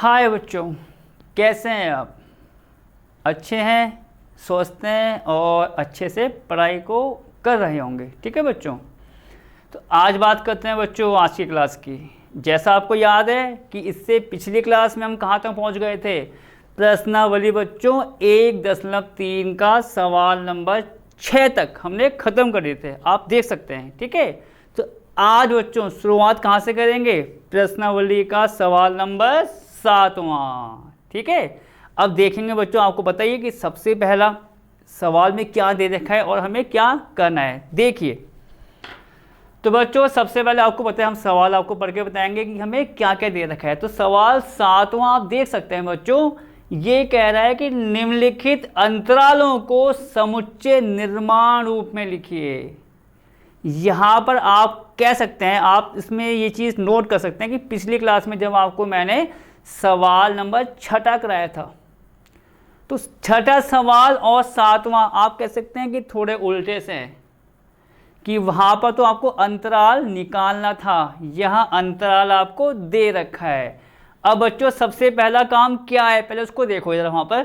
हाय बच्चों, कैसे हैं आप? अच्छे हैं, स्वस्थ हैं और अच्छे से पढ़ाई को कर रहे होंगे। ठीक है बच्चों, तो आज बात करते हैं बच्चों आज की क्लास की। जैसा आपको याद है कि इससे पिछली क्लास में हम कहाँ तक पहुँच गए थे। प्रश्नावली बच्चों 1.3 का सवाल नंबर 6 तक हमने ख़त्म कर दिए थे, आप देख सकते हैं। ठीक है, तो आज बच्चों शुरुआत कहाँ से करेंगे? प्रश्नावली का सवाल नंबर 7वां। ठीक है, अब देखेंगे बच्चों, आपको बताइए कि सबसे पहला सवाल में क्या दे रखा है और हमें क्या करना है। देखिए तो बच्चों सबसे पहले आपको बताएं, हम सवाल आपको पढ़ के बताएंगे कि हमें क्या क्या दे रखा है। तो सवाल 7वां आप देख सकते हैं बच्चों, ये कह रहा है कि निम्नलिखित अंतरालों को समुच्चय निर्माण रूप में लिखिए। यहाँ पर आप कह सकते हैं, आप इसमें ये चीज़ नोट कर सकते हैं कि पिछली क्लास में जब आपको मैंने सवाल नंबर 6 कराया था, तो 6ठा सवाल और 7वां आप कह सकते हैं कि थोड़े उल्टे से हैं, कि वहाँ पर तो आपको अंतराल निकालना था, यहाँ अंतराल आपको दे रखा है। अब बच्चों सबसे पहला काम क्या है, पहले उसको देखो जरा। वहाँ पर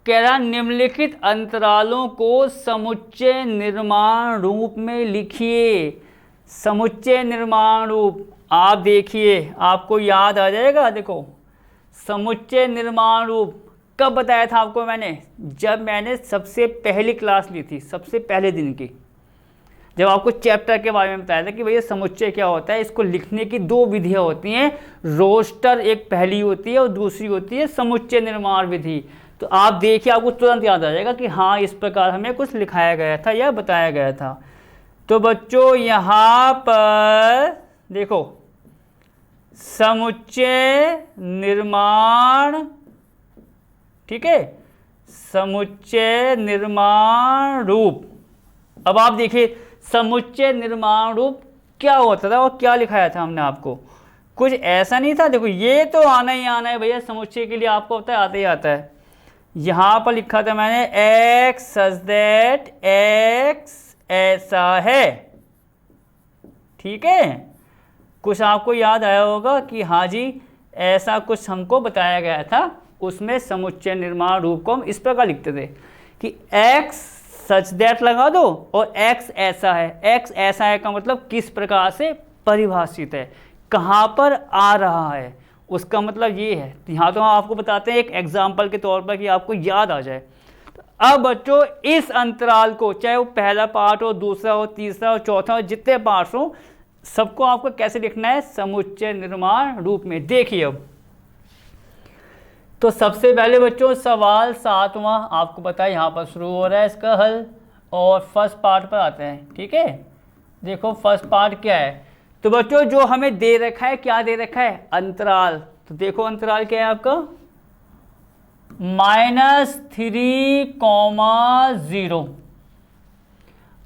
कह रहा निम्नलिखित अंतरालों को समुच्चय निर्माण रूप में लिखिए। समुच्चय निर्माण रूप आप देखिए, आपको याद आ जाएगा। देखो समुच्चय निर्माण रूप कब बताया था आपको मैंने? जब मैंने सबसे पहली क्लास ली थी, सबसे पहले दिन की, जब आपको चैप्टर के बारे में बताया था कि भैया समुच्चय क्या होता है। इसको लिखने की 2 विधियाँ होती हैं, रोस्टर एक पहली होती है और दूसरी होती है समुच्चय निर्माण विधि। तो आप देखिए, आपको तुरंत याद आ जाएगा कि हाँ इस प्रकार हमें कुछ लिखाया गया था या बताया गया था। तो बच्चों यहाँ पर देखो समुच्चय निर्माण, ठीक है, समुच्चय निर्माण रूप। अब आप देखिए समुच्चय निर्माण रूप क्या होता था और क्या लिखाया था हमने आपको। कुछ ऐसा नहीं था। देखो ये तो आना ही आना है भैया, समुच्चय के लिए आपको पता है आता ही आता है। यहाँ पर लिखा था मैंने एक्स सच दैट एक्स ऐसा है। ठीक है, कुछ आपको याद आया होगा कि हाँ जी ऐसा कुछ हमको बताया गया था। उसमें समुच्चय निर्माण रूप को हम इस प्रकार लिखते थे कि एक्स सच दैट लगा दो और एक्स ऐसा है। एक्स ऐसा है का मतलब किस प्रकार से परिभाषित है, कहाँ पर आ रहा है, उसका मतलब ये है। तो यहाँ तो हम आपको बताते हैं एक एग्जाम्पल के तौर पर कि आपको याद आ जाए। तो अब बच्चों इस अंतराल को, चाहे वो पहला पार्ट हो, दूसरा हो, तीसरा हो, चौथा हो, जितने पार्ट्स हो, सबको आपको कैसे लिखना है? समुच्चय निर्माण रूप में। देखिए अब तो सबसे पहले बच्चों सवाल 7वां आपको पता है यहाँ पर शुरू हो रहा है इसका हल, और फर्स्ट पार्ट पर आते हैं। ठीक है, देखो फर्स्ट पार्ट क्या है। तो बच्चों जो हमें दे रखा है, क्या दे रखा है? अंतराल। तो देखो अंतराल क्या है आपका? -3,0।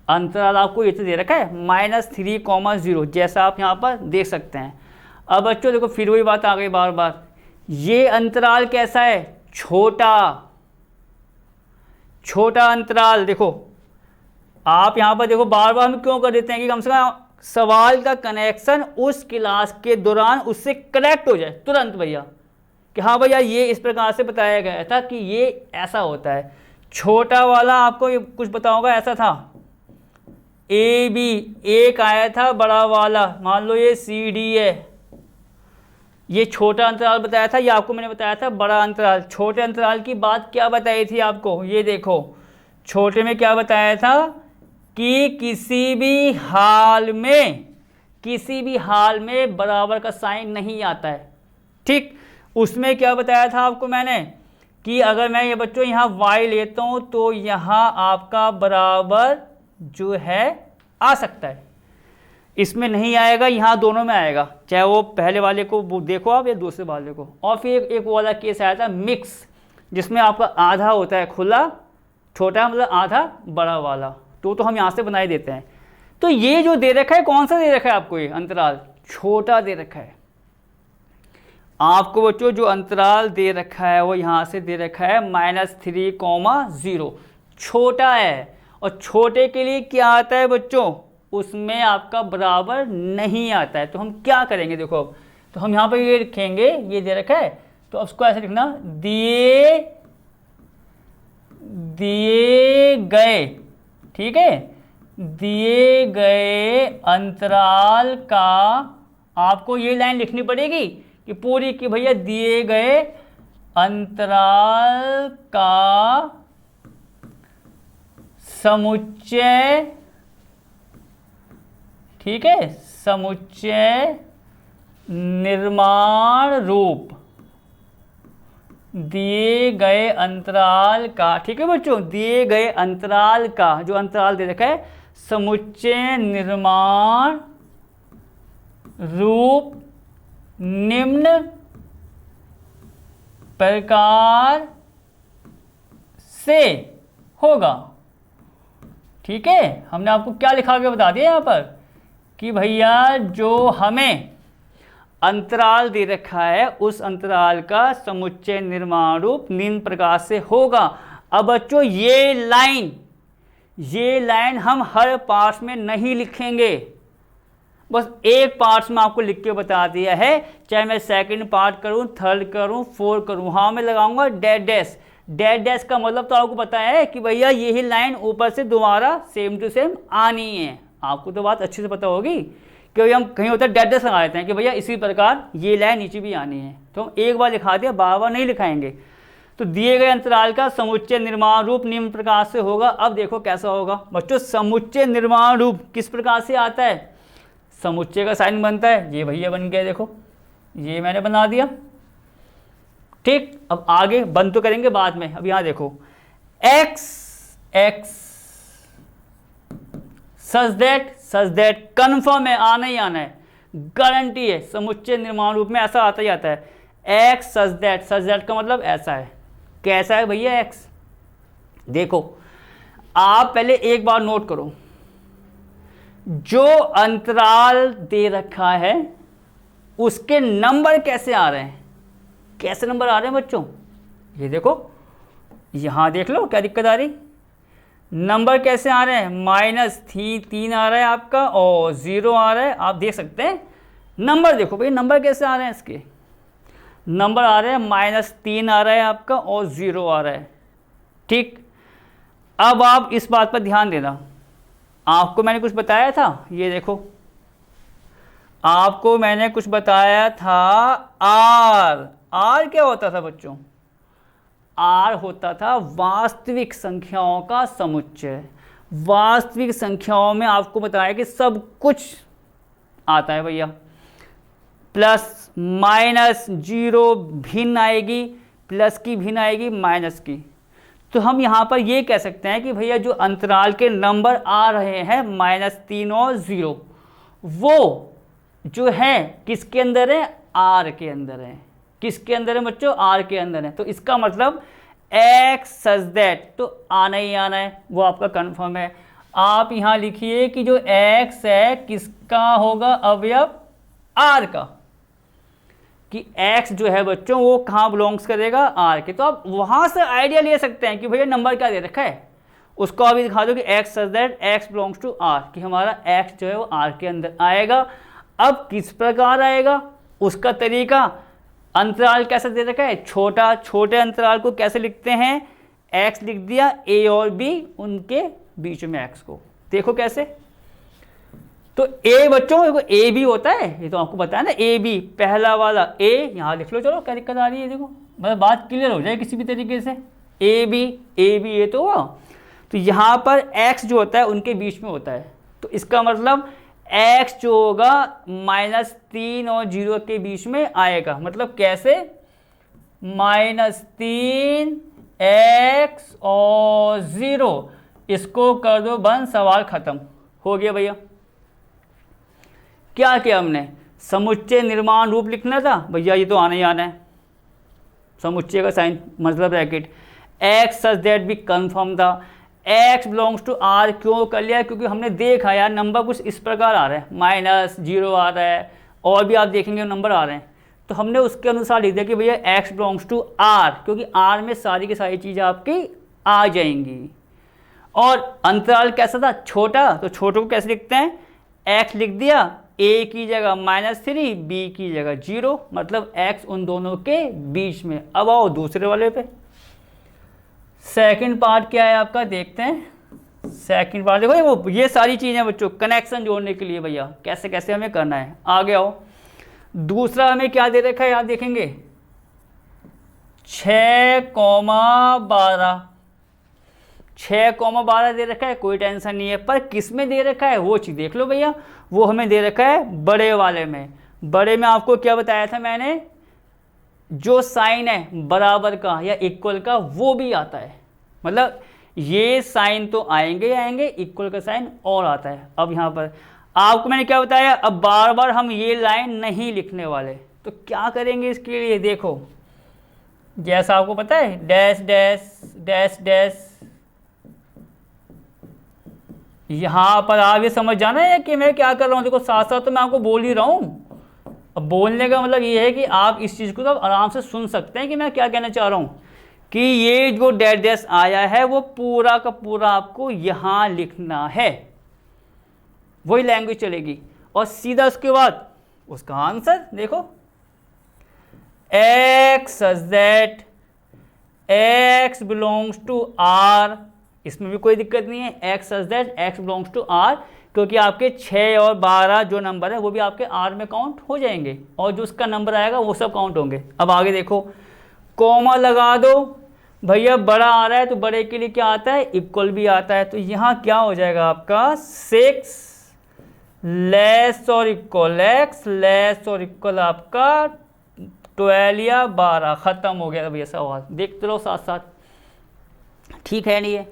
अंतराल आपको ये तो दे रखा है -3,0, जैसा आप यहाँ पर देख सकते हैं। अब बच्चों देखो फिर वही बात आ गई बार बार, ये अंतराल कैसा है? छोटा। छोटा अंतराल। देखो आप यहाँ पर देखो बार बार हम क्यों कर देते हैं कि कम से कम सवाल का कनेक्शन उस क्लास के दौरान उससे कनेक्ट हो जाए तुरंत भैया, कि हाँ भैया ये इस प्रकार से बताया गया था कि ये ऐसा होता है। छोटा वाला आपको ये कुछ पता होगा, ऐसा था ए बी, एक आया था बड़ा वाला, मान लो ये सी डी है। ये छोटा अंतराल बताया था, ये आपको मैंने बताया था बड़ा अंतराल। छोटे अंतराल की बात क्या बताई थी आपको? ये देखो छोटे में क्या बताया था कि किसी भी हाल में बराबर का साइन नहीं आता है। ठीक, उसमें क्या बताया था आपको मैंने कि अगर मैं ये बच्चों यहाँ y लेता हूँ तो यहाँ आपका बराबर जो है आ सकता है, इसमें नहीं आएगा, यहाँ दोनों में आएगा, चाहे वो पहले वाले को देखो आप या दूसरे वाले को। और फिर एक वाला केस आया था मिक्स, जिसमें आपका आधा होता है खुला, छोटा मतलब आधा बड़ा वाला। तो हम यहाँ से बना ही देते हैं। तो ये जो दे रखा है, कौन सा दे रखा है आपको? ये अंतराल छोटा दे रखा है आपको बच्चों। जो अंतराल दे रखा है वो यहाँ से दे रखा है -3,0, छोटा है। और छोटे के लिए क्या आता है बच्चों? उसमें आपका बराबर नहीं आता है। तो हम क्या करेंगे? देखो तो हम यहाँ पर ये लिखेंगे, ये दे रखा है तो उसको ऐसे लिखना, दिए गए, ठीक है, दिए गए अंतराल का, आपको ये लाइन लिखनी पड़ेगी कि पूरी कि भैया दिए गए अंतराल का समुच्चय, ठीक है, समुच्चय निर्माण रूप दिए गए अंतराल का, ठीक है बच्चों, दिए गए अंतराल का, जो अंतराल दे रखा है, समुच्चय निर्माण रूप निम्न प्रकार से होगा। ठीक है, हमने आपको क्या लिखा के बता दिया यहाँ पर कि भैया जो हमें अंतराल दे रखा है उस अंतराल का समुच्चय निर्माण रूप निम्न प्रकार से होगा। अब बच्चों ये लाइन हम हर पार्ट्स में नहीं लिखेंगे, बस एक पार्ट्स में आपको लिख के बता दिया है, चाहे मैं सेकंड पार्ट करूं, थर्ड करूं, फोर्थ करूं, वहां मैं लगाऊंगा डैश डैश। डैश डैश का मतलब तो आपको पता है कि भैया यही लाइन ऊपर से दोबारा सेम टू सेम आनी है। आपको तो बात अच्छे से पता होगी कि हम कहीं होता है डैश डैश लगा देते हैं कि भैया इसी प्रकार ये लाइन नीचे भी आनी है, तो हम एक बार लिखा दिया, बार बार नहीं लिखाएंगे। तो दिए गए अंतराल का समुच्चय निर्माण रूप निम्न प्रकार से होगा। अब देखो कैसा होगा बच्चों, समुच्चय निर्माण रूप किस प्रकार से आता है, समुच्चय का साइन बनता है, ये भैया बन गया, देखो ये मैंने बना दिया, ठीक। अब आगे बंद तो करेंगे बाद में, अब यहां देखो x सच दैट कन्फर्म है, आना ही आना है, गारंटी है, समुच्चय निर्माण रूप में ऐसा आता ही आता है। x सच दैट का मतलब ऐसा है, कैसा है भैया x, देखो आप पहले एक बार नोट करो, जो अंतराल दे रखा है उसके नंबर कैसे आ रहे हैं, कैसे नंबर आ रहे हैं बच्चों, ये देखो यहां देख लो क्या दिक्कत आ रही, नंबर कैसे आ रहे हैं, -3 आ रहा है आपका और 0 आ रहा है, आप देख सकते हैं नंबर, देखो भाई नंबर कैसे आ रहे हैं, इसके नंबर आ रहे हैं -3 आ रहा है आपका और 0 आ रहा है, ठीक। अब आप इस बात पर ध्यान देना, आपको मैंने कुछ बताया था, ये देखो आपको मैंने कुछ बताया था, आर क्या होता था बच्चों, आर होता था वास्तविक संख्याओं का समुच्चय। वास्तविक संख्याओं में आपको बताया कि सब कुछ आता है भैया, प्लस माइनस, जीरो भिन्न आएगी, प्लस की भिन्न आएगी, माइनस की। तो हम यहाँ पर ये कह सकते हैं कि भैया जो अंतराल के नंबर आ रहे हैं -3 और 0, वो जो है किसके अंदर है, आर के अंदर है। किसके अंदर है बच्चों, आर के अंदर है। तो इसका मतलब x सच दैट तो आना ही आना है, वो आपका कंफर्म है। आप यहाँ लिखिए कि जो x है किसका होगा, अवयव r का, कि x जो है बच्चों वो कहाँ बिलोंग्स करेगा, r के। तो आप वहाँ से आइडिया ले सकते हैं कि भैया नंबर क्या दे रखा है, उसको अभी दिखा दो कि x such that x belongs to r, कि हमारा x जो है वो r के अंदर आएगा। अब किस प्रकार आएगा उसका तरीका, अंतराल कैसा दे रखा है, छोटे अंतराल को कैसे लिखते हैं, x लिख दिया, a और b उनके बीच में x को, देखो कैसे। तो a बच्चों a b होता है, ये तो आपको पता है ना, a b पहला वाला a यहाँ लिख लो, चलो क्या दिक्कत आ रही है, देखो मतलब बात क्लियर हो जाए किसी भी तरीके से, a b ये तो हुआ। तो यहाँ पर x जो होता है उनके बीच में होता है, तो इसका मतलब x जो होगा -3 और 0 के बीच में आएगा। मतलब कैसे, -3 x और 0, इसको कर दो बंद, सवाल खत्म हो गया भैया। क्या किया हमने, समुच्चय निर्माण रूप लिखना था भैया, ये तो आना ही आना है, समुच्चय का साइन मतलब ब्रैकेट, x सच दैट भी कंफर्म था। x बिलोंग्स टू r क्यों कर लिया, क्योंकि हमने देखा यार नंबर कुछ इस प्रकार आ रहा है, -0 आ रहा है, और भी आप देखेंगे नंबर आ रहे हैं, तो हमने उसके अनुसार लिख दिया कि भैया x बिलोंग्स टू r, क्योंकि r में सारी की सारी चीज़ें आपकी आ जाएंगी। और अंतराल कैसा था, छोटा, तो छोटे को कैसे लिखते हैं, x लिख दिया, a की जगह -3, b की जगह 0, मतलब x उन दोनों के बीच में। अब आओ दूसरे वाले पे। सेकंड पार्ट क्या है आपका, देखते हैं। सेकंड पार्ट देखो, ये सारी चीज़ें बच्चों कनेक्शन जोड़ने के लिए भैया कैसे कैसे हमें करना है। आगे आओ, दूसरा हमें क्या दे रखा है, आप देखेंगे 6,12, 6,12 दे रखा है, कोई टेंशन नहीं है। पर किस में दे रखा है वो चीज़ देख लो भैया, वो हमें दे रखा है बड़े वाले में। बड़े में आपको क्या बताया था मैंने, जो साइन है बराबर का या इक्वल का वो भी आता है, मतलब ये साइन तो आएंगे आएंगे, इक्वल का साइन और आता है। अब यहाँ पर आपको मैंने क्या बताया, अब बार बार हम ये लाइन नहीं लिखने वाले, तो क्या करेंगे इसके लिए, देखो जैसा आपको पता है डैश डैश डैश डैश, यहाँ पर आप ये समझ जाना है कि मैं क्या कर रहा हूँ। देखो साथ साथ तो मैं आपको बोल ही रहा हूँ। अब बोलने का मतलब ये है कि आप इस चीज़ को तो आराम से सुन सकते हैं कि मैं क्या कहना चाह रहा हूँ, कि ये जो डैश डैश आया है वो पूरा का पूरा आपको यहाँ लिखना है, वही लैंग्वेज चलेगी। और सीधा उसके बाद उसका आंसर देखो, x such that x belongs to r, इसमें भी कोई दिक्कत नहीं है, x such that x belongs to r, क्योंकि आपके 6 और 12 जो नंबर है वो भी आपके r में काउंट हो जाएंगे, और जो उसका नंबर आएगा वो सब काउंट होंगे। अब आगे देखो, कॉमा लगा दो भैया, बड़ा आ रहा है तो बड़े के लिए क्या आता है, इक्वल भी आता है। तो यहाँ क्या हो जाएगा आपका 6 लेस और इक्वल x लेस और इक्वल आपका 12 या 12, ख़त्म हो गया भैया सवाल। देखते रहो साथ साथ, ठीक है नहीं है।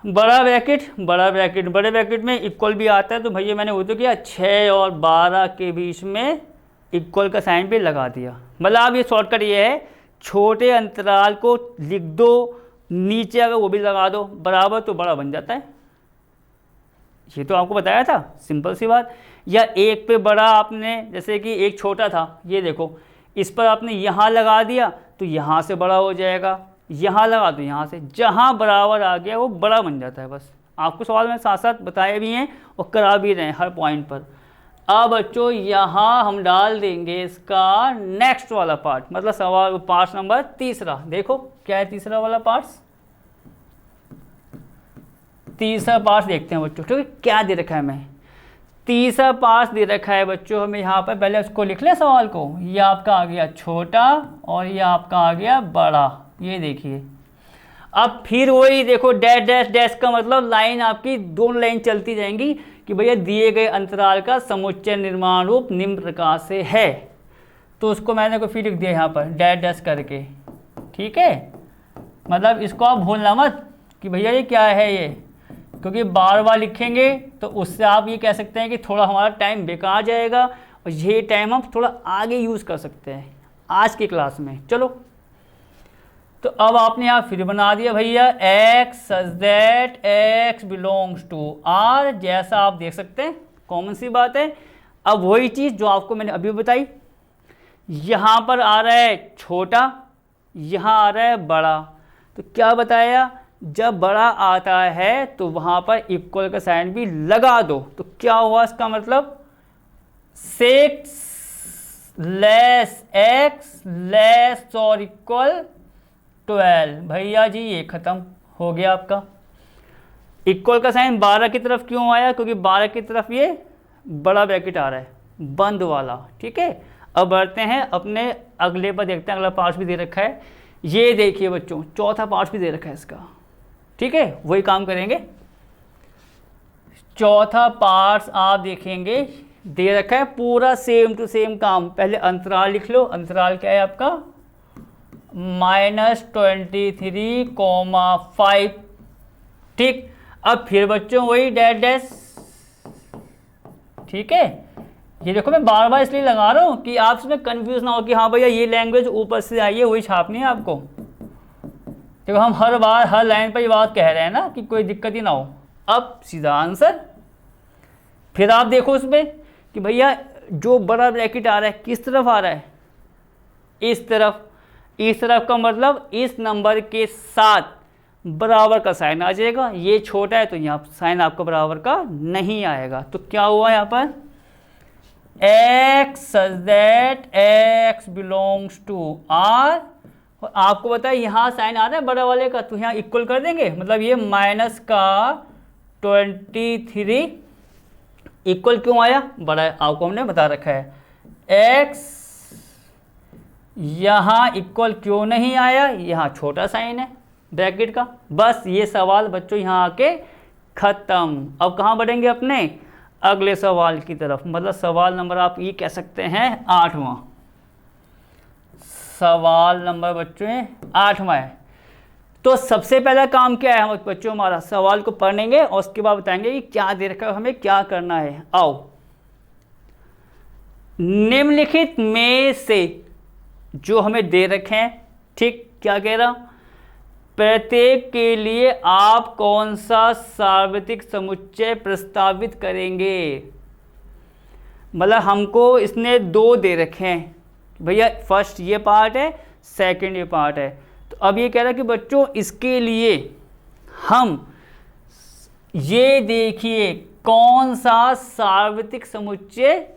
बड़ा ब्रैकेट, बड़ा ब्रैकेट, बड़े ब्रैकेट में इक्वल भी आता है, तो भैया मैंने वो तो किया 6 और 12 के बीच में इक्वल का साइन भी लगा दिया। मतलब आप ये शॉर्टकट ये है, छोटे अंतराल को लिख दो, नीचे अगर वो भी लगा दो बराबर तो बड़ा बन जाता है। ये तो आपको बताया था, सिंपल सी बात। या एक पे बड़ा आपने, जैसे कि एक छोटा था, ये देखो इस पर आपने यहाँ लगा दिया तो यहाँ से बड़ा हो जाएगा, यहाँ लगा दो यहाँ से, जहाँ बराबर आ गया वो बड़ा बन जाता है। बस आपको सवाल में साथ साथ बताए भी हैं और करा भी रहे हैं हर पॉइंट पर। अब बच्चों यहाँ हम डाल देंगे इसका नेक्स्ट वाला पार्ट, मतलब सवाल पार्ट नंबर तीसरा। देखो क्या है तीसरा वाला पार्ट, तीसरा पार्ट देखते हैं बच्चों, ठीक है क्या दे रखा है हमें। तीसरा पार्ट दे रखा है बच्चों हमें यहाँ पर, पहले उसको लिख लें सवाल को। ये आपका आ गया छोटा और ये आपका आ गया बड़ा, ये देखिए। अब फिर वही देखो डैश डैश डैश का मतलब लाइन आपकी दोनों लाइन चलती जाएंगी कि भैया दिए गए अंतराल का समुच्चय निर्माण रूप निम्न प्रकार से है, तो उसको मैंने को फिर लिख दिया यहाँ पर डैश डैश करके, ठीक है। मतलब इसको आप भूलना मत कि भैया ये क्या है ये, क्योंकि बार बार लिखेंगे तो उससे आप ये कह सकते हैं कि थोड़ा हमारा टाइम बेकार जाएगा, और ये टाइम हम थोड़ा आगे यूज़ कर सकते हैं आज की क्लास में। चलो तो अब आपने यहाँ फिर बना दिया भैया x such that x belongs to r, जैसा आप देख सकते हैं, कॉमन सी बात है। अब वही चीज़ जो आपको मैंने अभी बताई, यहाँ पर आ रहा है छोटा, यहाँ आ रहा है बड़ा, तो क्या बताया, जब बड़ा आता है तो वहाँ पर इक्वल का साइन भी लगा दो, तो क्या हुआ इसका मतलब 6 लेस x लेस और इक्वल 12। भैया जी ये ख़त्म हो गया आपका। इक्वल का साइन 12 की तरफ क्यों आया, क्योंकि 12 की तरफ ये बड़ा ब्रैकेट आ रहा है बंद वाला, ठीक है। अब बढ़ते हैं अपने अगले पर, देखते हैं अगला पार्ट भी दे रखा है। ये देखिए बच्चों चौथा पार्ट भी दे रखा है इसका, ठीक है, वही काम करेंगे। चौथा पार्ट आप देखेंगे दे रखा है पूरा सेम टू सेम काम। पहले अंतराल लिख लो, अंतराल क्या है आपका -23,5, ठीक। अब फिर बच्चों वही डैश डैश, ठीक है। ये देखो मैं बार बार इसलिए लगा रहा हूँ कि आप इसमें कंफ्यूज ना हो कि हाँ भैया ये लैंग्वेज ऊपर से आई है वही छापनी है आपको। देखो हम हर बार हर लाइन पर ये बात कह रहे हैं ना कि कोई दिक्कत ही ना हो। अब सीधा आंसर, फिर आप देखो उसमें कि भैया जो बड़ा ब्रैकेट आ रहा है किस तरफ आ रहा है, इस तरफ। इस तरफ का मतलब इस नंबर के साथ बराबर का साइन आ जाएगा। ये छोटा है तो यहाँ साइन आपका बराबर का नहीं आएगा। तो क्या हुआ यहाँ पर, x such that x belongs to R, और आपको पता है यहाँ साइन आ रहा है बड़ा वाले का, तो यहाँ इक्वल कर देंगे, मतलब ये माइनस का 23 इक्वल क्यों आया, बड़ा आपको हमने बता रखा है। x यहाँ इक्वल क्यों नहीं आया, यहाँ छोटा साइन है ब्रैकेट का। बस ये सवाल बच्चों यहाँ आके खत्म। अब कहाँ बढ़ेंगे अपने अगले सवाल की तरफ, मतलब सवाल नंबर आप ये कह सकते हैं 8वां सवाल नंबर बच्चों 8वां है। तो सबसे पहला काम क्या है हम बच्चों, हमारा सवाल को पढ़ेंगे और उसके बाद बताएंगे कि क्या दे रखा है, हमें क्या करना है। आओ, निम्नलिखित में से जो हमें दे रखे हैं, ठीक, क्या कह रहा, प्रत्येक के लिए आप कौन सा सार्वत्रिक समुच्चय प्रस्तावित करेंगे। मतलब हमको इसने दो दे रखे हैं भैया, फर्स्ट ये पार्ट है, सेकंड ये पार्ट है। तो अब ये कह रहा है कि बच्चों इसके लिए हम ये देखिए कौन सा सार्वत्रिक समुच्चय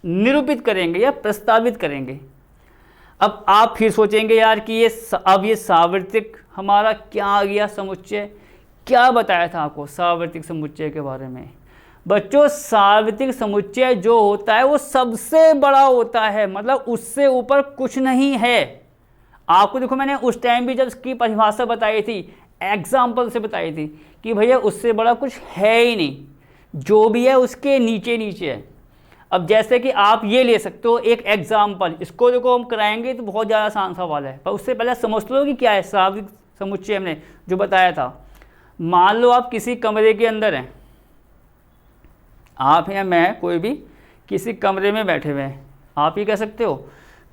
निरूपित करेंगे या प्रस्तावित करेंगे। अब आप फिर सोचेंगे यार कि ये सार्वत्रिक हमारा क्या आ गया समुच्चय, क्या बताया था आपको सार्वत्रिक समुच्चय के बारे में। बच्चों सार्वत्रिक समुच्चय जो होता है वो सबसे बड़ा होता है, मतलब उससे ऊपर कुछ नहीं है। आपको देखो मैंने उस टाइम भी जब इसकी परिभाषा बताई थी, एग्जाम्पल से बताई थी कि भैया उससे बड़ा कुछ है ही नहीं, जो भी है उसके नीचे नीचे है। अब जैसे कि आप ये ले सकते हो एक एग्जाम्पल, इसको देखो हम कराएंगे तो बहुत ज़्यादा आसान सवाल है, पर उससे पहले समझ लो कि क्या है सार्वत्रिक समुच्चय हमने जो बताया था। मान लो आप किसी कमरे के अंदर हैं, आप या मैं कोई भी किसी कमरे में बैठे हुए हैं, आप ही कह सकते हो।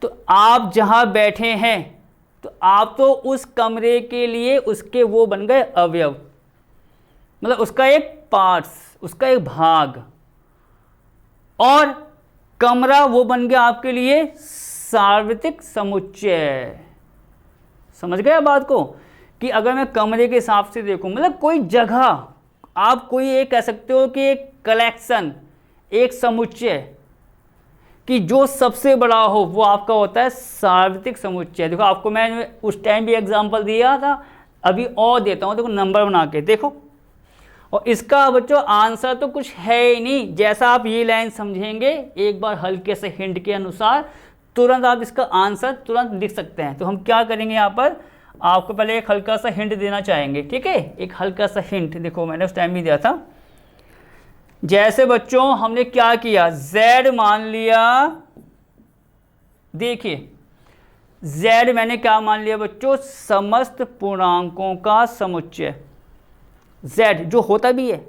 तो आप जहाँ बैठे हैं तो आप तो उस कमरे के लिए उसके वो बन गए अवयव, मतलब उसका एक पार्ट्स, उसका एक भाग, और कमरा वो बन गया आपके लिए सार्वत्रिक समुच्चय। समझ गए बात को, कि अगर मैं कमरे के हिसाब से देखूं, मतलब कोई जगह, आप कोई एक कह सकते हो कि एक कलेक्शन, एक समुच्चय, कि जो सबसे बड़ा हो वो आपका होता है सार्वत्रिक समुच्चय। देखो आपको मैं उस टाइम भी एग्जांपल दिया था, अभी और देता हूँ, देखो नंबर बना के देखो। और इसका बच्चों आंसर तो कुछ है ही नहीं, जैसा आप ये लाइन समझेंगे एक बार हल्के से हिंट के अनुसार तुरंत आप इसका आंसर तुरंत लिख सकते हैं। तो हम क्या करेंगे यहाँ पर, आपको पहले एक हल्का सा हिंट देना चाहेंगे, ठीक है, एक हल्का सा हिंट। देखो मैंने उस टाइम भी दिया था, जैसे बच्चों हमने क्या किया, z मान लिया, देखिए z मैंने क्या मान लिया बच्चों, समस्त पूर्णांकों का समुच्चय। z जो होता भी है,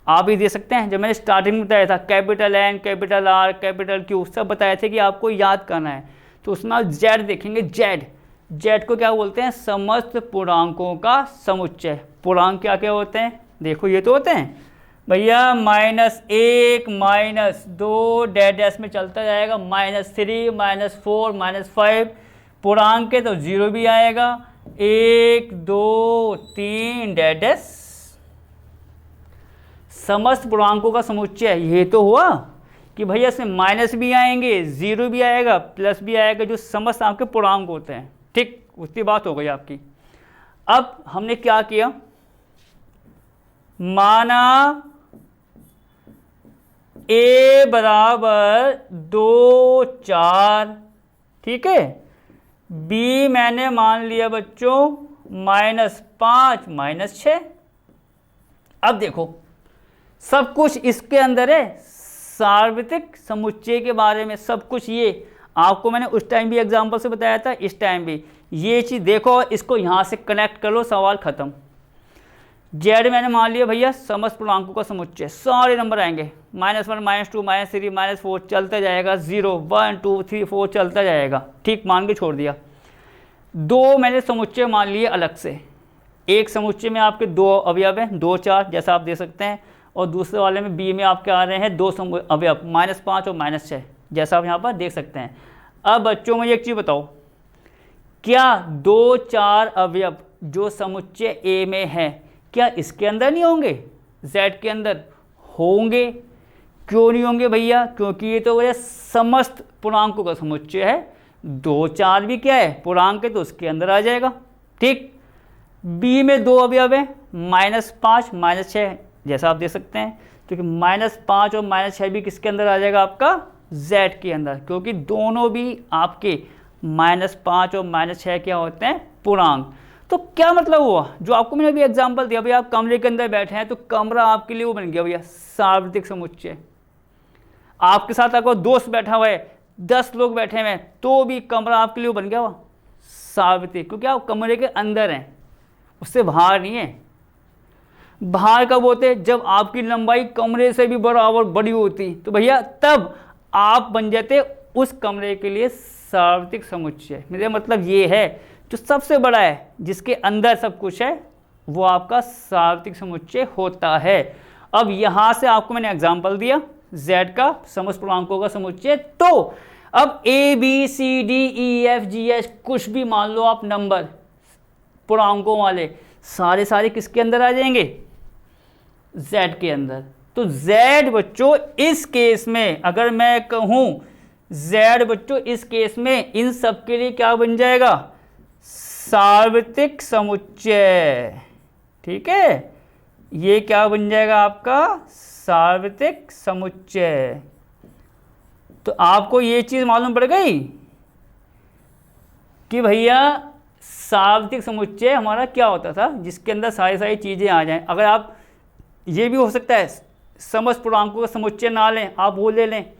आप ही दे सकते हैं, जब मैंने स्टार्टिंग में बताया था capital N, capital R, capital Q सब बताए थे कि आपको याद करना है, तो उसमें आप z देखेंगे। z को क्या बोलते हैं, समस्त पूर्णांकों का समुच्चय। पूर्णांक क्या क्या होते हैं, देखो ये तो होते हैं भैया -1, -2, डैश में चलता जाएगा, -3, -4, -5। पूर्णांक के तो 0 भी आएगा, 1, 2, 3 डैश। समस्त पूर्णांकों का समुच्चय ये तो हुआ कि भैया इसमें माइनस भी आएंगे, 0 भी आएगा, प्लस भी आएगा, जो समस्त आपके पूर्णांक होते हैं। ठीक, उतनी बात हो गई आपकी। अब हमने क्या किया, माना a बराबर 2, 4, ठीक है, b मैंने मान लिया बच्चों -5, -6। अब देखो सब कुछ इसके अंदर है, सार्वत्रिक समुच्चय के बारे में सब कुछ, ये आपको मैंने उस टाइम भी एग्जांपल से बताया था, इस टाइम भी ये चीज़ देखो, इसको यहाँ से कनेक्ट कर लो, सवाल खत्म। z मैंने मान लिया भैया समस्त पूर्णांकों का समुच्चय, सारे नंबर आएंगे, -1, -2, -3, -4 चलता जाएगा, 0, 1, 2, 3, 4 चलता जाएगा। ठीक, मान के छोड़ दिया। 2 मैंने समुच्चय मान लिए अलग से, एक समुच्चय में आपके 2 अवयव हैं, 2, 4 जैसा आप दे सकते हैं, और दूसरे वाले में b में आपके आ रहे हैं 2 अवयव, -5 और -6 जैसा आप यहाँ पर देख सकते हैं। अब बच्चों मुझे एक चीज़ बताओ, क्या 2, 4 अवयव जो समुच्चय ए में है क्या इसके अंदर नहीं होंगे? जेड के अंदर होंगे। क्यों नहीं होंगे भैया? क्योंकि ये तो भैया समस्त पूर्णांकों का समुच्चय है। 2 4 भी क्या है? पूर्णांक है, तो उसके अंदर आ जाएगा। ठीक। बी में 2 अवयव है, -5 -6 जैसा आप देख सकते हैं, क्योंकि -5 और -6 भी किसके अंदर आ जाएगा? आपका जेड के अंदर, क्योंकि दोनों भी आपके -5 और -6 क्या होते हैं? पूर्णांक। तो क्या मतलब हुआ जो आपको मैंने अभी एग्जांपल दिया, भैया आप कमरे के अंदर बैठे हैं तो कमरा आपके लिए वो बन गया भैया सार्वत्रिक समुच्चय। आपके साथ अगर दोस्त बैठा हुआ है, 10 लोग बैठे हुए हैं, तो भी कमरा आपके लिए वो बन गया हुआ सार्वत्रिक, क्योंकि आप कमरे के अंदर हैं, उससे बाहर नहीं है। बाहर कब होते? जब आपकी लंबाई कमरे से भी बराबर बड़ी होती, तो भैया तब आप बन जाते उस कमरे के लिए सार्वत्रिक समुच्चय। मेरा मतलब ये है जो सबसे बड़ा है, जिसके अंदर सब कुछ है, वो आपका सार्वत्रिक समुच्चय होता है। अब यहाँ से आपको मैंने एग्जाम्पल दिया z का समस्त पूर्णांकों का समुच्चय। तो अब a b c d e f g h कुछ भी मान लो आप नंबर पूर्णांकों वाले, सारे किसके अंदर आ जाएंगे? z के अंदर। तो z बच्चों इस केस में, अगर मैं कहूँ z बच्चों इस केस में, इन सब के लिए क्या बन जाएगा? सार्वत्रिक समुच्चय। ठीक है, ये क्या बन जाएगा आपका? सार्वत्रिक समुच्चय। तो आपको ये चीज मालूम पड़ गई कि भैया सार्वत्रिक समुच्चय हमारा क्या होता था, जिसके अंदर सारी चीजें आ जाएं। अगर आप, ये भी हो सकता है समस्त पूर्णांकों का समुच्चय ना लें, आप वो ले लें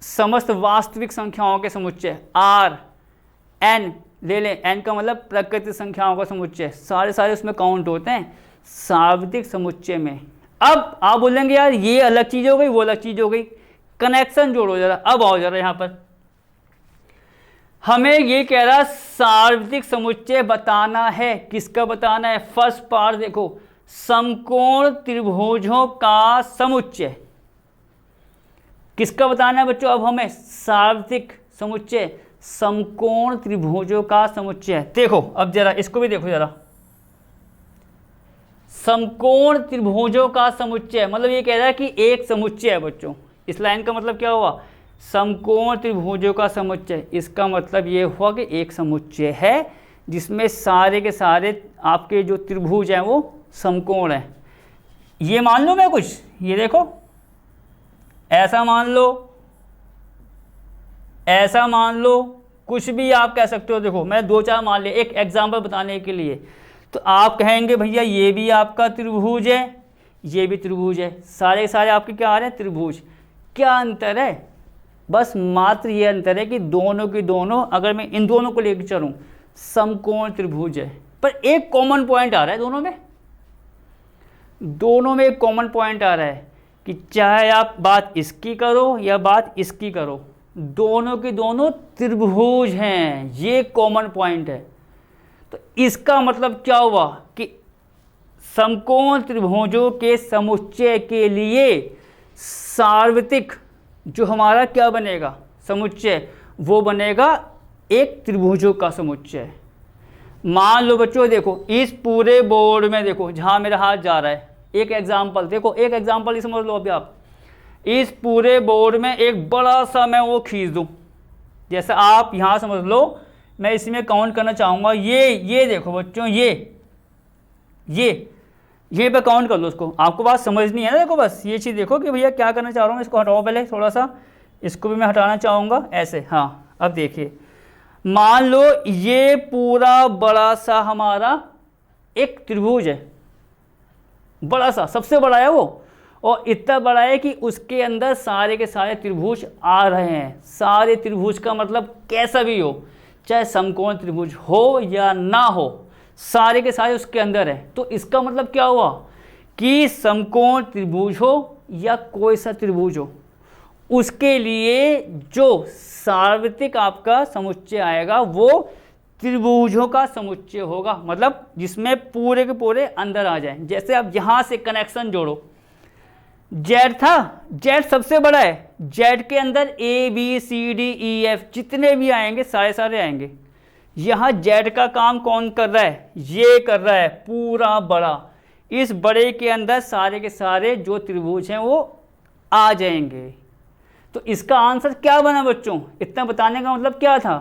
समस्त वास्तविक संख्याओं के समुच्चय, आर एन ले लें। एन का मतलब प्राकृतिक संख्याओं का समुच्चय, सारे उसमें काउंट होते हैं सार्वत्रिक समुच्चय में। अब आप बोलेंगे यार ये अलग चीज हो गई, वो अलग चीज हो गई, कनेक्शन जोड़ो जरा। अब आओ जरा यहाँ पर, हमें ये कह रहा सार्वत्रिक समुच्चय बताना है। किसका बताना है? फर्स्ट पार्ट देखो, समकोण त्रिभुजों का समुच्चय। किसका बताना है बच्चों? अब हमें सार्वत्रिक समुच्चय, समकोण त्रिभुजों का समुच्चय। देखो अब जरा इसको भी देखो जरा, समकोण त्रिभुजों का समुच्चय मतलब ये कह रहा है कि एक समुच्चय है बच्चों। इस लाइन का मतलब क्या हुआ? समकोण त्रिभुजों का समुच्चय। इसका मतलब ये हुआ कि एक समुच्चय है जिसमें सारे के सारे आपके जो त्रिभुज हैं वो समकोण है। ये मान लो मैं कुछ, ये देखो ऐसा मान लो, ऐसा मान लो, कुछ भी आप कह सकते हो। देखो मैं 2 4 मान लिया एक एग्जाम्पल बताने के लिए। तो आप कहेंगे भैया ये भी आपका त्रिभुज है, ये भी त्रिभुज है, सारे के सारे आपके क्या आ रहे हैं? त्रिभुज। क्या अंतर है? बस मात्र ये अंतर है कि दोनों के दोनों, अगर मैं इन दोनों को लेकर चलूं, समकोण त्रिभुज है। पर एक कॉमन पॉइंट आ रहा है दोनों में एक कॉमन पॉइंट आ रहा है कि चाहे आप बात इसकी करो या बात इसकी करो, दोनों के दोनों त्रिभुज हैं। ये कॉमन पॉइंट है। तो इसका मतलब क्या हुआ कि समकोण त्रिभुजों के समुच्चय के लिए सार्वत्रिक जो हमारा क्या बनेगा समुच्चय, वो बनेगा एक त्रिभुजों का समुच्चय। मान लो बच्चों देखो इस पूरे बोर्ड में देखो जहां मेरा हाथ जा रहा है, एक एग्जाम्पल देखो, एक एग्जाम्पल समझ लो अभी आप। इस पूरे बोर्ड में एक बड़ा सा मैं वो खींच दूं, जैसा आप यहां समझ लो, मैं इसमें काउंट करना चाहूंगा। ये देखो बच्चों, ये पे काउंट कर लो उसको। आपको बात समझनी है ना। देखो बस ये चीज़ देखो कि भैया क्या करना चाह रहा हूँ। इसको हटाओ पहले थोड़ा सा, इसको भी मैं हटाना चाहूँगा ऐसे। हाँ अब देखिए, मान लो ये पूरा बड़ा सा हमारा एक त्रिभुज है, बड़ा सा, सबसे बड़ा है वो, और इतना बड़ा है कि उसके अंदर सारे के सारे त्रिभुज आ रहे हैं। सारे त्रिभुज का मतलब कैसा भी हो, चाहे समकोण त्रिभुज हो या ना हो, सारे के सारे उसके अंदर है। तो इसका मतलब क्या हुआ कि समकोण त्रिभुज हो या कोई सा त्रिभुज हो, उसके लिए जो सार्वत्रिक आपका समुच्चय आएगा वो त्रिभुजों का समुच्चय होगा, मतलब जिसमें पूरे के पूरे अंदर आ जाएं। जैसे अब यहाँ से कनेक्शन जोड़ो, जेड था, जेड सबसे बड़ा है, जेड के अंदर A B C D E F जितने भी आएंगे सारे आएंगे। यहाँ जेड का काम कौन कर रहा है, ये कर रहा है पूरा बड़ा। इस बड़े के अंदर सारे के सारे जो त्रिभुज हैं वो आ जाएंगे। तो इसका आंसर क्या बना बच्चों, इतना बताने का मतलब क्या था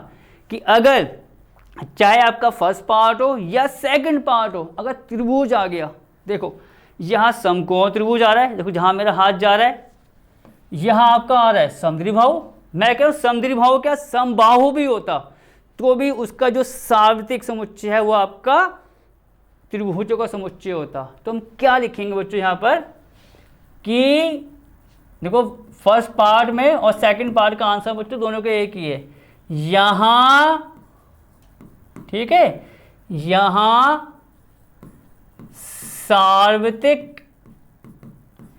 कि अगर चाहे आपका फर्स्ट पार्ट हो या सेकंड पार्ट हो, अगर त्रिभुज आ गया, देखो यहाँ समकोण त्रिभुज आ रहा है, देखो जहाँ मेरा हाथ जा रहा है, यहाँ आपका आ रहा है समद्विबाहु। मैं कह रहा हूँ समद्विबाहु क्या, समबाहु भी होता तो भी उसका जो सार्वत्रिक समुच्चय है वो आपका त्रिभुजों का समुच्चय होता। तो हम क्या लिखेंगे बच्चों यहाँ पर कि देखो फर्स्ट पार्ट में और सेकंड पार्ट का आंसर बच्चों दोनों के एक ही है। यहाँ ठीक है, यहाँ सार्वत्रिक,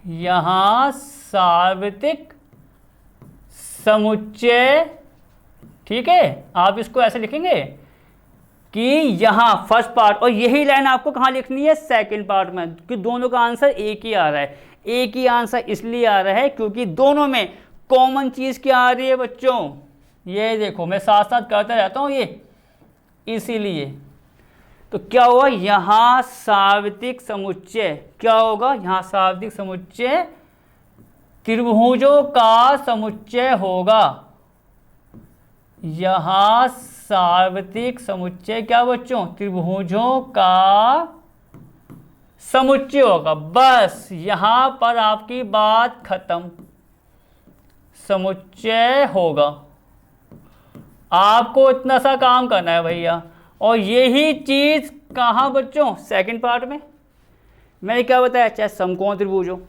यहाँ सार्वत्रिक समुच्चय, ठीक है। आप इसको ऐसे लिखेंगे कि यहाँ फर्स्ट पार्ट, और यही लाइन आपको कहाँ लिखनी है, सेकंड पार्ट में, कि दोनों का आंसर एक ही आ रहा है। एक ही आंसर इसलिए आ रहा है क्योंकि दोनों में कॉमन चीज़ क्या आ रही है बच्चों, ये देखो मैं साथ साथ करता रहता हूँ ये, इसीलिए। तो क्या होगा, यहाँ सार्वत्रिक समुच्चय क्या होगा, यहाँ सार्वत्रिक समुच्चय त्रिभुजों का समुच्चय होगा। यहाँ सार्वत्रिक समुच्चय क्या बच्चों, त्रिभुजों का समुच्चय होगा। बस यहाँ पर आपकी बात खत्म, समुच्चय होगा। आपको इतना सा काम करना है भैया। और यही चीज कहाँ बच्चों, सेकंड पार्ट में मैंने क्या बताया, चाहे समकोण त्रिभुज हो,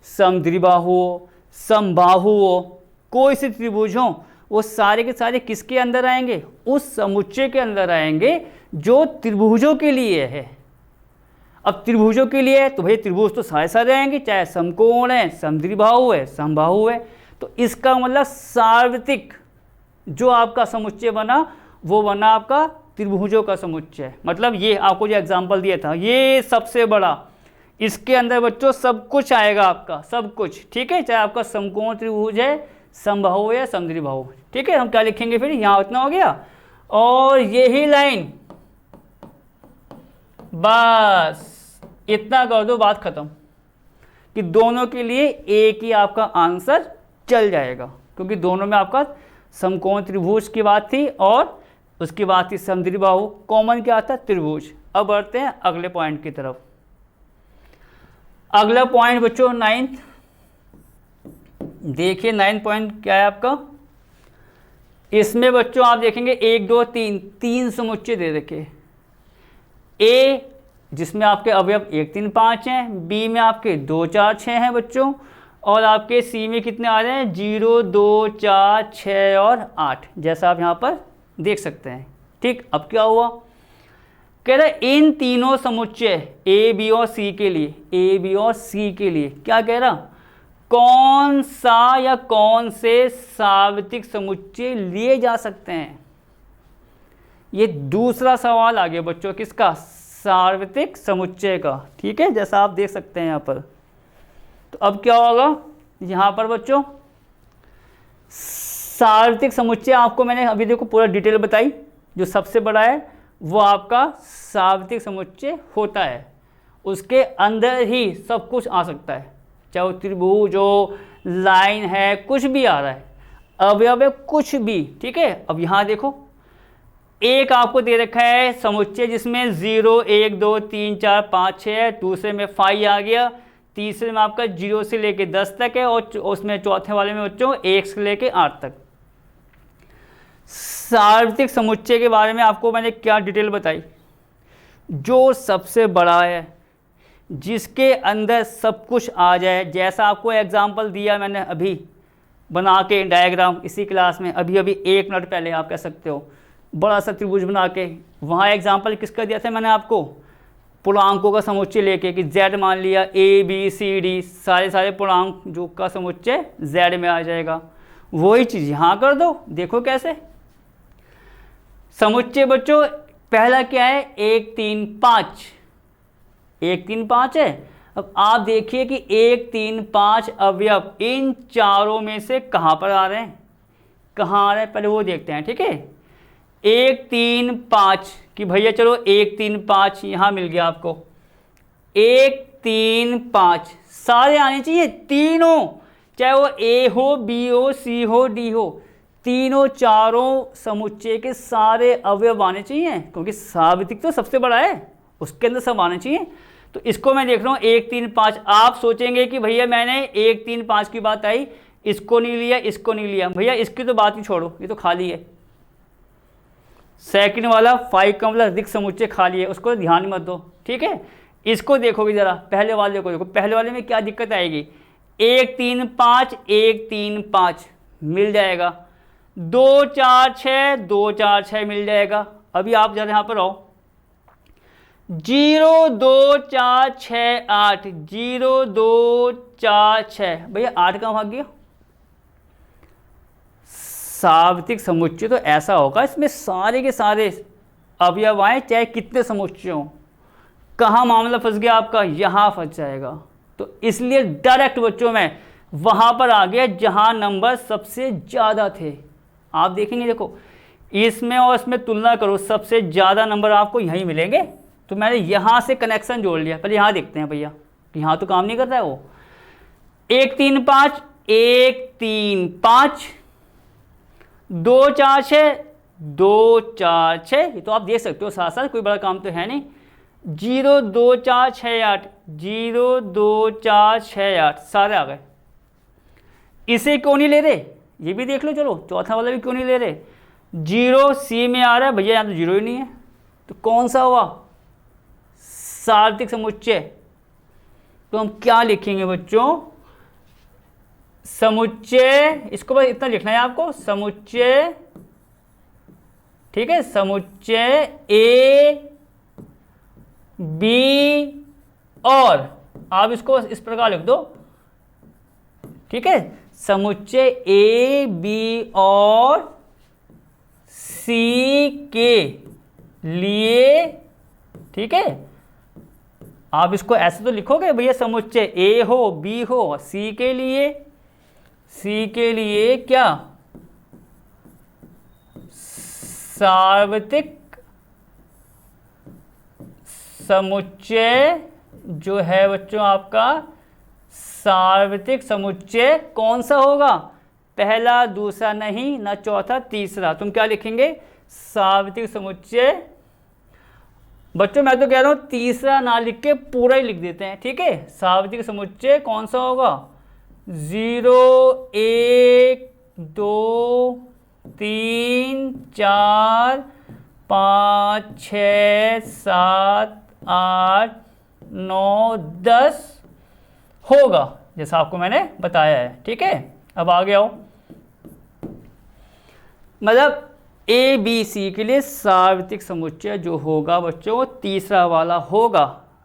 समद्विबाहु हो, समबाहु हो, कोई से त्रिभुज हो, वो सारे के सारे किसके अंदर आएंगे, उस समुच्चय के अंदर आएंगे जो त्रिभुजों के लिए है। अब त्रिभुजों के लिए तो भाई त्रिभुज तो सारे सारे आएंगे, चाहे समकोण है, समद्विबाहु है, समबाहु है। तो इसका मतलब सार्वत्रिक जो आपका समुच्चय बना वो बना आपका त्रिभुजों का समुच्चय। मतलब ये आपको जो एग्जांपल दिया था, ये सबसे बड़ा, इसके अंदर बच्चों सब कुछ आएगा आपका, सब कुछ, ठीक है। चाहे आपका समकोण त्रिभुज है, समबाहु है, समद्विबाहु, ठीक है। हम क्या लिखेंगे फिर, यहाँ उतना हो गया। और यही लाइन, बस इतना कर दो, बात खत्म, कि दोनों के लिए एक ही आपका आंसर चल जाएगा, क्योंकि दोनों में आपका समकोण त्रिभुज की बात थी और उसकी बात थी समद्विबाहु, कॉमन क्या आता है, त्रिभुज। अब बढ़ते हैं अगले पॉइंट की तरफ। अगला पॉइंट बच्चों 9th, देखिए 9th पॉइंट क्या है आपका। इसमें बच्चों आप देखेंगे 1 2 3 तीन समुच्चय दे रखे। ए जिसमें आपके अवयव 1 3 5 हैं, बी में आपके 2 4 6 हैं बच्चों, और आपके सी में कितने आ रहे हैं, 0 2 4 6 और 8, जैसा आप यहाँ पर देख सकते हैं, ठीक। अब क्या हुआ, कह रहा है इन तीनों समुच्चय ए बी और सी के लिए, ए बी और सी के लिए क्या कह रहा, कौन सा या कौन से सार्वत्रिक समुच्चय लिए जा सकते हैं। ये दूसरा सवाल आ गया बच्चों, किसका, सार्वत्रिक समुच्चय का, ठीक है, जैसा आप देख सकते हैं यहाँ पर। तो अब क्या होगा यहाँ पर बच्चों, सार्वत्रिक समुच्चय आपको मैंने अभी देखो पूरा डिटेल बताई, जो सबसे बड़ा है वो आपका सार्वत्रिक समुच्चय होता है। उसके अंदर ही सब कुछ आ सकता है, चाहे वो त्रिभुज हो, लाइन है, कुछ भी आ रहा है, अवयव है, कुछ भी, ठीक है। अब यहाँ देखो एक आपको दे रखा है समुच्चय जिसमें 0 1 2 3 4 5 6 है, दूसरे में 5 आ गया, तीसरे में आपका 0 से लेके 10 तक है, और उसमें चौथे वाले में बच्चों 1 से लेके 8 तक। सार्वत्रिक समुच्चय के बारे में आपको मैंने क्या डिटेल बताई, जो सबसे बड़ा है, जिसके अंदर सब कुछ आ जाए, जैसा आपको एग्जाम्पल दिया मैंने अभी बना के डायग्राम इसी क्लास में, अभी 1 मिनट पहले आप कह सकते हो, बड़ा सा त्रिभुज बना के। वहाँ एग्जाम्पल किसका दिया था मैंने आपको, पूर्णांकों का समुच्चय लेके, कि z मान लिया, a b c d सारे पूर्णांक जो का समुच्चय z में आ जाएगा। वही चीज़ यहाँ कर दो, देखो कैसे। समुच्चय बच्चों पहला क्या है, 1 3 5, 1 3 5 है। अब आप देखिए कि 1 3 5 अवयव इन चारों में से कहाँ पर आ रहे हैं, कहाँ आ रहे हैं, पहले वो देखते हैं, ठीक है। 1 3 5 कि भैया चलो 1 3 5 यहाँ मिल गया आपको, 1 3 5 सारे आने चाहिए तीनों, चाहे वो ए हो, बी हो, सी हो, डी हो, तीनों चारों समुच्चय के सारे अवयव आने चाहिए, क्योंकि सार्वत्रिक तो सबसे बड़ा है, उसके अंदर सब आने चाहिए। तो इसको मैं देख रहा हूँ 1 3 5। आप सोचेंगे कि भैया मैंने 1 3 5 की बात आई, इसको नहीं लिया, इसको नहीं लिया, भैया इसकी तो बात ही छोड़ो, ये तो खाली है। सेकंड वाला 5 का मतलब रिक्त समुच्चय खाली है, उसको ध्यान मत दो, ठीक है। इसको देखोगे जरा, पहले वाले को देखो, पहले वाले में क्या दिक्कत आएगी, 1 3 5 1 3 5 मिल जाएगा, 2 4 6 2 4 6 मिल जाएगा। अभी आप जरा यहाँ पर आओ, 0 2 4 6 8 0 2 4 6, भैया 8 कहाँ भाग गया। सार्वत्रिक समुच्चय तो ऐसा होगा इसमें सारे के सारे अवयव आए, चाहे कितने समुच्चय हों। कहाँ मामला फंस गया आपका, यहाँ फंस जाएगा। तो इसलिए डायरेक्ट बच्चों में वहाँ पर आ गया जहाँ नंबर सबसे ज़्यादा थे। आप देखेंगे, देखो इसमें और इसमें तुलना करो, सबसे ज़्यादा नंबर आपको यहीं मिलेंगे। तो मैंने यहाँ से कनेक्शन जोड़ लिया, पहले यहाँ देखते हैं भैया, यहाँ तो काम नहीं कर रहा है वो। 1 3 5 1 3 5 2 4 6 2 4 6, ये तो आप देख सकते हो साथ साथ, कोई बड़ा काम तो है नहीं। 0 2 4 6 8 0 2 4 6 8 सारे आ गए। इसे क्यों नहीं ले रहे, ये भी देख लो, चलो चौथा वाला भी क्यों नहीं ले रहे। 0 सी में आ रहा है, भैया यहाँ तो 0 ही नहीं है, तो कौन सा हुआ, सार्वत्रिक समुच्चय। तो हम क्या लिखेंगे बच्चों, समुच्चय, इसको बस इतना लिखना है आपको, समुच्चय, ठीक है, समुच्चय ए बी और, आप इसको इस प्रकार लिख दो, ठीक है, समुच्चय ए बी और सी के लिए, ठीक है। आप इसको ऐसे तो लिखोगे भैया, समुच्चय ए हो, बी हो, सी के लिए, सी के लिए क्या, सार्वत्रिक समुच्चय जो है बच्चों आपका, सार्वत्रिक समुच्चय कौन सा होगा, पहला, दूसरा नहीं, ना चौथा, तीसरा। तुम क्या लिखेंगे, सार्वत्रिक समुच्चय। बच्चों मैं तो कह रहा हूँ तीसरा ना लिख के पूरा ही लिख देते हैं, ठीक है। सार्वत्रिक समुच्चय कौन सा होगा, 0 1 2 3 4 5 6 7 8 9 10 होगा, जैसा आपको मैंने बताया है, ठीक है। अब आगे आओ, मतलब ए बी सी के लिए सार्वत्रिक समुच्चय जो होगा बच्चों वो तीसरा वाला होगा।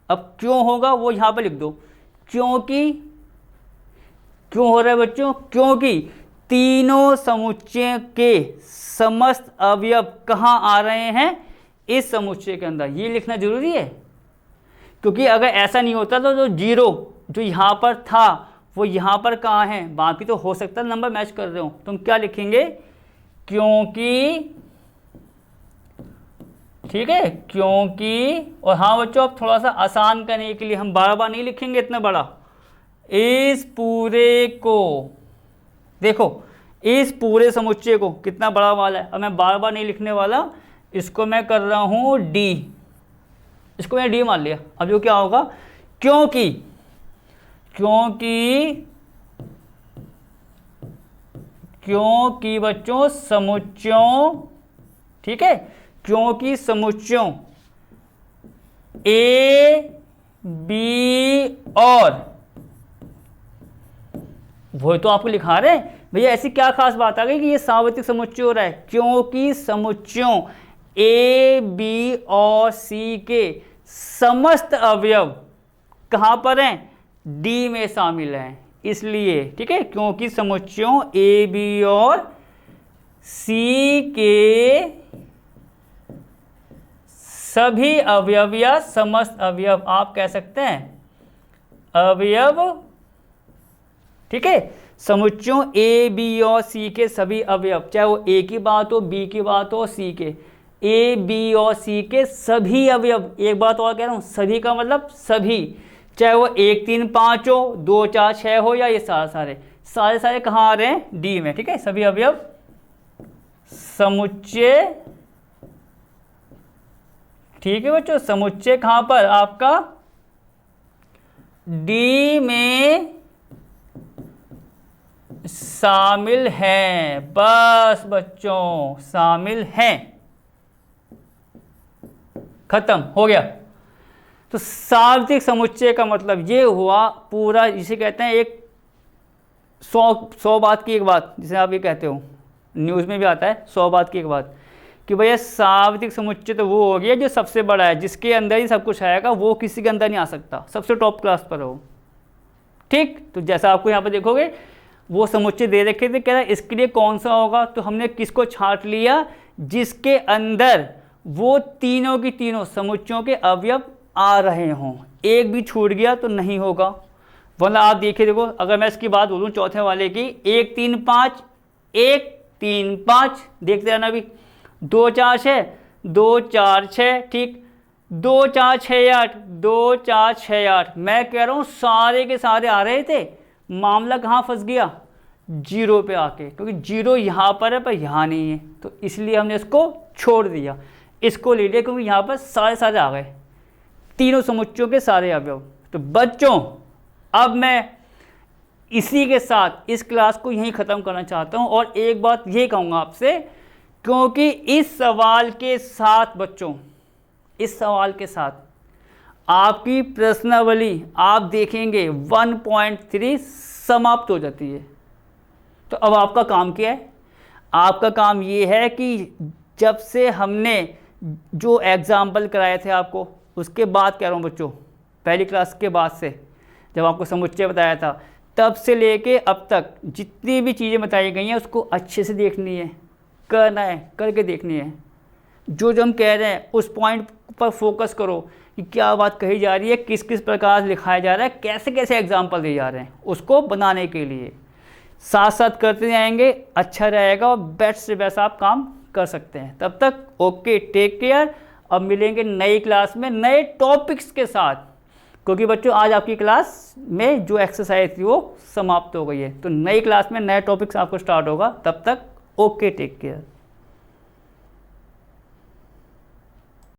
अब क्यों होगा वो यहाँ पर लिख दो, क्योंकि, क्यों हो रहा है बच्चों, क्योंकि तीनों समुच्चय के समस्त अवयव कहाँ आ रहे हैं, इस समुच्चय के अंदर। ये लिखना जरूरी है, क्योंकि अगर ऐसा नहीं होता तो जो 0 जो यहाँ पर था वो यहाँ पर कहाँ है, बाकी तो हो सकता है नंबर मैच कर रहे हो। तुम क्या लिखेंगे, क्योंकि, ठीक है, क्योंकि। और हाँ बच्चों, अब थोड़ा सा आसान करने के लिए हम बार बार नहीं लिखेंगे इतना बड़ा, इस पूरे को देखो, इस पूरे समुच्चय को कितना बड़ा वाला है। अब मैं बार बार नहीं लिखने वाला, इसको मैं कर रहा हूँ डी, इसको मैंने डी मान लिया। अब जो क्या होगा, क्योंकि, क्योंकि, क्योंकि बच्चों समुच्चयों, ठीक है, क्योंकि समुच्चयों ए बी और, वो तो आपको लिखा रहे भैया, ऐसी क्या खास बात आ गई कि ये सार्वत्रिक समुच्चय हो रहा है, क्योंकि समुच्चयों ए बी और सी के समस्त अवयव कहाँ पर हैं, डी में शामिल हैं, इसलिए, ठीक है। क्योंकि समुच्चयों ए बी और सी के सभी अवयव या समस्त अवयव, आप कह सकते हैं अवयव, ठीक है, समुच्चयों ए बी और सी के सभी अवयव, चाहे वो ए की बात हो, बी की बात हो, सी के ए बी और सी के सभी अवयव, एक बात और कह रहा हूँ, सभी का मतलब सभी, चाहे वो 1 3 5 हो, 2 4 6 हो, या ये सारे सारे कहाँ आ रहे हैं, डी में। ठीक है, सभी अवयव समुच्चय, ठीक है बच्चों, समुच्चय कहाँ पर आपका, डी में शामिल हैं। बस बच्चों, शामिल हैं, खत्म हो गया। तो सार्वत्रिक समुच्चय का मतलब ये हुआ पूरा, जिसे कहते हैं एक 100 बात की एक बात, जिसे आप ये कहते हो, न्यूज़ में भी आता है 100 बात की एक बात, कि भैया सार्वत्रिक समुच्चय तो वो हो गया जो सबसे बड़ा है, जिसके अंदर ही सब कुछ आएगा, वो किसी के अंदर नहीं आ सकता, सबसे टॉप क्लास पर हो। ठीक, तो जैसा आपको यहाँ पर देखोगे वो समुच्चय दे रखे थे, कह रहा है इसके लिए कौन सा होगा, तो हमने किसको छांट लिया, जिसके अंदर वो तीनों की तीनों समुच्चयों के अवयव आ रहे हों, एक भी छूट गया तो नहीं होगा। वरना आप देखिए, देखो अगर मैं इसकी बात बोलूँ चौथे वाले की, 1 3 5 1 3 5, देखते रहना अभी, 2 4 6 2 4 6, ठीक, 2 4 6 8 2 4 6 8, मैं कह रहा हूँ सारे के सारे आ रहे थे, मामला कहाँ फंस गया, 0 पे आके, क्योंकि 0 यहाँ पर है पर यहाँ नहीं है, तो इसलिए हमने इसको छोड़ दिया, इसको ले लिया, क्योंकि यहाँ पर सारे सारे आ गए, तीनों समुच्चयों के सारे अवयव। तो बच्चों अब मैं इसी के साथ इस क्लास को यहीं ख़त्म करना चाहता हूँ, और एक बात ये कहूँगा आपसे, क्योंकि इस सवाल के साथ बच्चों, इस सवाल के साथ आपकी प्रश्नावली आप देखेंगे 1.3 समाप्त हो जाती है। तो अब आपका काम क्या है, आपका काम ये है कि जब से हमने जो एग्जाम्पल कराए थे आपको, उसके बाद कह रहा हूँ बच्चों, पहली क्लास के बाद से जब आपको समुच्चय बताया था, तब से लेके अब तक जितनी भी चीज़ें बताई गई हैं उसको अच्छे से देखनी है, करना है, करके देखनी है। जो हम कह रहे हैं उस पॉइंट पर फोकस करो कि क्या बात कही जा रही है, किस किस प्रकार लिखाया जा रहा है, कैसे कैसे एग्जाम्पल दिए जा रहे हैं, उसको बनाने के लिए साथ साथ करते जाएंगे, अच्छा रहेगा और बेस्ट से बेस्ट आप काम कर सकते हैं। तब तक ओके, टेक केयर। अब मिलेंगे नई क्लास में नए टॉपिक्स के साथ, क्योंकि बच्चों आज आपकी क्लास में जो एक्सरसाइज थी वो समाप्त हो गई है, तो नई क्लास में नए टॉपिक्स आपको स्टार्ट होगा। तब तक ओके, टेक केयर।